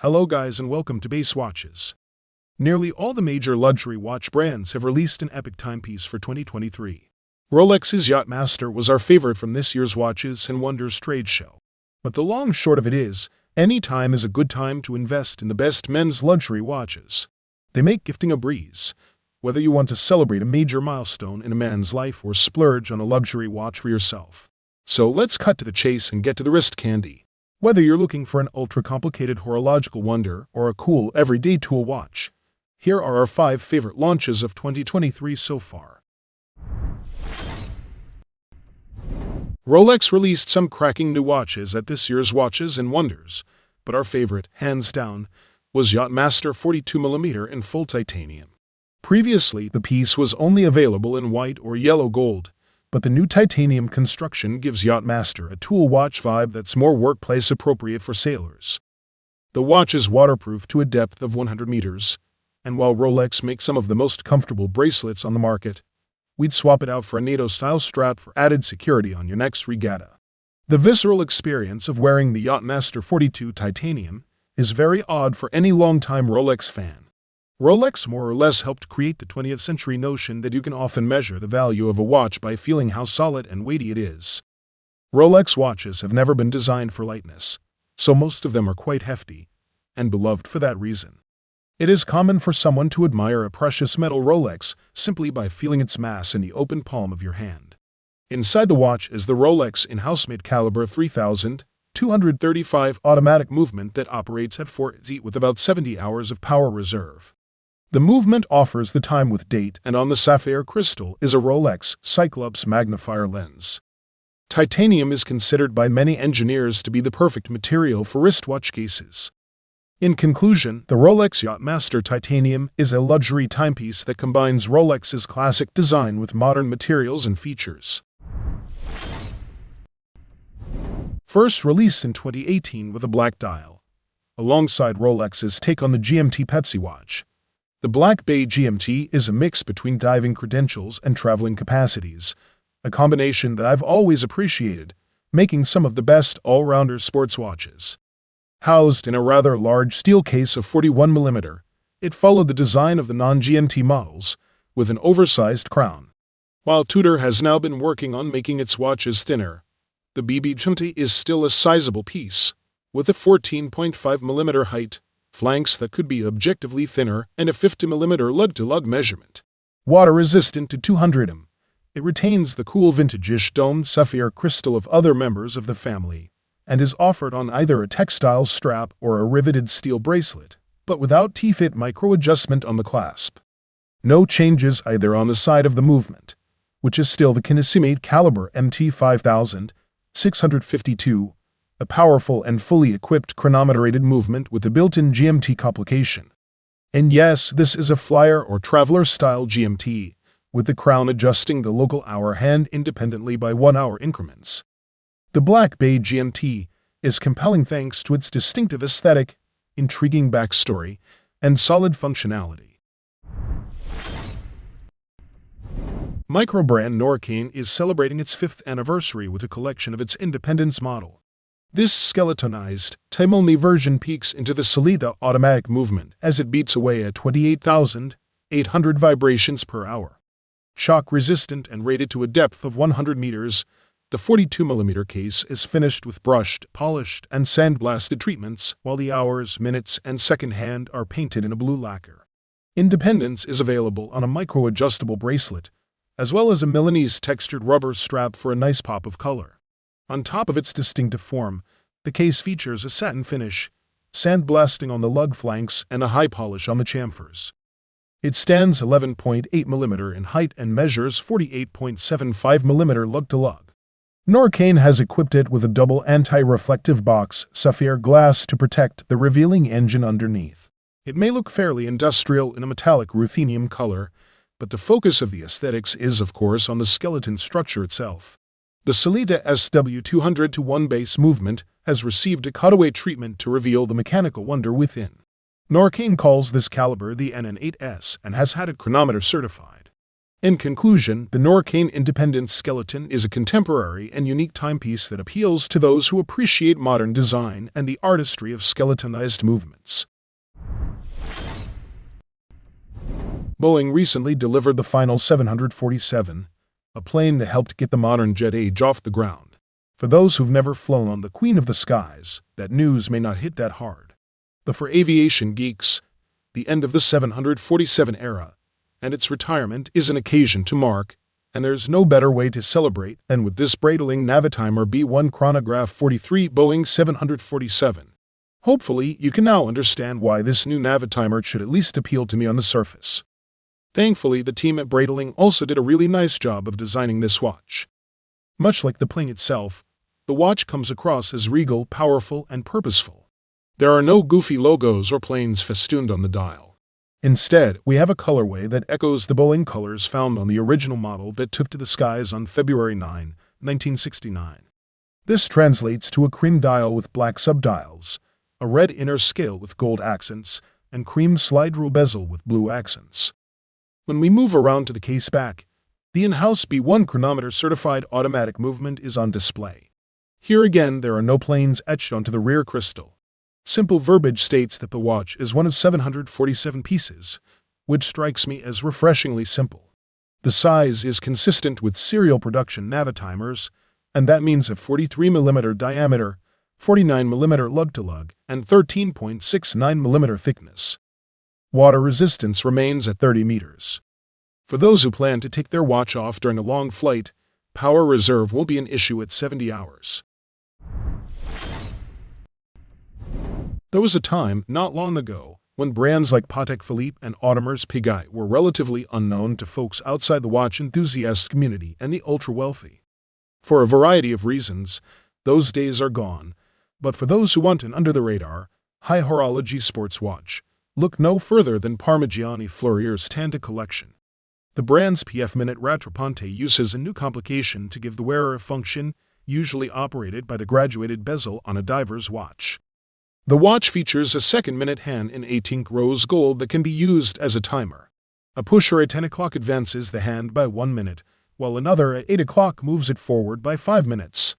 Hello guys and welcome to Base Watches. Nearly all the major luxury watch brands have released an epic timepiece for 2023. Rolex's Yacht-Master was our favorite from this year's Watches and Wonders trade show. But the long short of it is, any time is a good time to invest in the best men's luxury watches. They make gifting a breeze. Whether you want to celebrate a major milestone in a man's life or splurge on a luxury watch for yourself. So let's cut to the chase and get to the wrist candy. Whether you're looking for an ultra-complicated horological wonder or a cool everyday tool watch, here are our 5 favorite launches of 2023 so far. Rolex released some cracking new watches at this year's Watches and Wonders, but our favorite, hands down, was Yacht-Master 42mm in full titanium. Previously, the piece was only available in white or yellow gold, but the new titanium construction gives Yacht-Master a tool watch vibe that's more workplace appropriate for sailors. The watch is waterproof to a depth of 100 meters, and while Rolex makes some of the most comfortable bracelets on the market, we'd swap it out for a NATO-style strap for added security on your next regatta. The visceral experience of wearing the Yacht-Master 42 titanium is very odd for any longtime Rolex fan. Rolex more or less helped create the 20th century notion that you can often measure the value of a watch by feeling how solid and weighty it is. Rolex watches have never been designed for lightness, so most of them are quite hefty, and beloved for that reason. It is common for someone to admire a precious metal Rolex simply by feeling its mass in the open palm of your hand. Inside the watch is the Rolex in-house made caliber 3235 automatic movement that operates at 4Z with about 70 hours of power reserve. The movement offers the time with date, and on the sapphire crystal is a Rolex Cyclops magnifier lens. Titanium is considered by many engineers to be the perfect material for wristwatch cases. In conclusion, the Rolex Yacht-Master Titanium is a luxury timepiece that combines Rolex's classic design with modern materials and features. First released in 2018 with a black dial, alongside Rolex's take on the GMT Pepsi watch. The Black Bay GMT is a mix between diving credentials and traveling capacities, a combination that I've always appreciated, making some of the best all-rounder sports watches. Housed in a rather large steel case of 41mm, it followed the design of the non-GMT models, with an oversized crown. While Tudor has now been working on making its watches thinner, the BB GMT is still a sizable piece, with a 14.5mm height, flanks that could be objectively thinner, and a 50mm lug-to-lug measurement. Water-resistant to 200 m, it retains the cool vintage-ish domed sapphire crystal of other members of the family, and is offered on either a textile strap or a riveted steel bracelet, but without T-fit micro-adjustment on the clasp. No changes either on the side of the movement, which is still the Kinesi-made caliber MT5652, a powerful and fully equipped chronometer-aided movement with a built-in GMT complication. And yes, this is a flyer or traveler-style GMT, with the crown adjusting the local hour hand independently by 1-hour increments. The Black Bay GMT is compelling thanks to its distinctive aesthetic, intriguing backstory, and solid functionality. Micro-brand Norqain is celebrating its 5th anniversary with a collection of its Independence model. This skeletonized, time-only version peaks into the Salida automatic movement as it beats away at 28,800 vibrations per hour. Shock-resistant and rated to a depth of 100 meters, the 42mm case is finished with brushed, polished, and sandblasted treatments, while the hours, minutes, and second hand are painted in a blue lacquer. Independence is available on a micro-adjustable bracelet, as well as a Milanese textured rubber strap for a nice pop of color. On top of its distinctive form, the case features a satin finish, sandblasting on the lug flanks, and a high polish on the chamfers. It stands 11.8mm in height and measures 48.75mm lug-to-lug. Norqain has equipped it with a double anti-reflective box sapphire glass to protect the revealing engine underneath. It may look fairly industrial in a metallic ruthenium color, but the focus of the aesthetics is, of course, on the skeleton structure itself. The Salida SW200-1 base movement has received a cutaway treatment to reveal the mechanical wonder within. Norqain calls this caliber the NN8S and has had it chronometer certified. In conclusion, the Noran Independence skeleton is a contemporary and unique timepiece that appeals to those who appreciate modern design and the artistry of skeletonized movements. Boeing recently delivered the final 747, a plane that helped get the modern jet age off the ground. For those who've never flown on the Queen of the Skies, that news may not hit that hard. But for aviation geeks, the end of the 747 era and its retirement is an occasion to mark, and there's no better way to celebrate than with this Breitling Navitimer B1 Chronograph 43 Boeing 747. Hopefully, you can now understand why this new Navitimer should at least appeal to me on the surface. Thankfully, the team at Breitling also did a really nice job of designing this watch. Much like the plane itself, the watch comes across as regal, powerful, and purposeful. There are no goofy logos or planes festooned on the dial. Instead, we have a colorway that echoes the Boeing colors found on the original model that took to the skies on February 9, 1969. This translates to a cream dial with black subdials, a red inner scale with gold accents, and cream slide rule bezel with blue accents. When we move around to the case back, the in-house B1 chronometer certified automatic movement is on display. Here again, there are no planes etched onto the rear crystal. Simple verbiage states that the watch is one of 747 pieces, which strikes me as refreshingly simple. The size is consistent with serial production Navitimers, and that means a 43mm diameter, 49mm lug-to-lug, and 13.69mm thickness. Water resistance remains at 30 meters. For those who plan to take their watch off during a long flight, power reserve will be an issue at 70 hours. There was a time, not long ago, when brands like Patek Philippe and Audemars Piguet were relatively unknown to folks outside the watch enthusiast community and the ultra-wealthy. For a variety of reasons, those days are gone, but for those who want an under-the-radar, high horology sports watch, look no further than Parmigiani Fleurier's Tanda collection. The brand's PF-minute rattrapante uses a new complication to give the wearer a function usually operated by the graduated bezel on a diver's watch. The watch features a second minute hand in 18th rose gold that can be used as a timer. A pusher at 10 o'clock advances the hand by 1 minute, while another at 8 o'clock moves it forward by 5 minutes.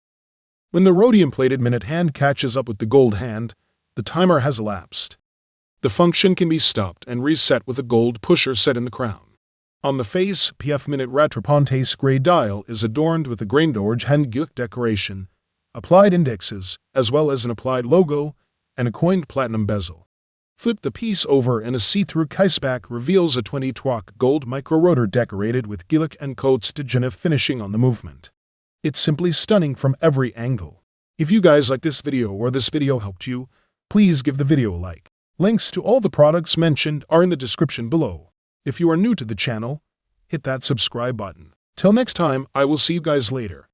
When the rhodium-plated minute hand catches up with the gold hand, the timer has elapsed. The function can be stopped and reset with a gold pusher set in the crown. On the face, PF-minute rattrapante's gray dial is adorned with a grain d'orge hand-gilt decoration, applied indexes, as well as an applied logo, and a coined platinum bezel. Flip the piece over and a see-through caseback reveals a 20-twack gold micro-rotor decorated with Gillick and Coates de Genève finishing on the movement. It's simply stunning from every angle. If you guys like this video or this video helped you, please give the video a like. Links to all the products mentioned are in the description below. If you are new to the channel, hit that subscribe button. Till next time, I will see you guys later.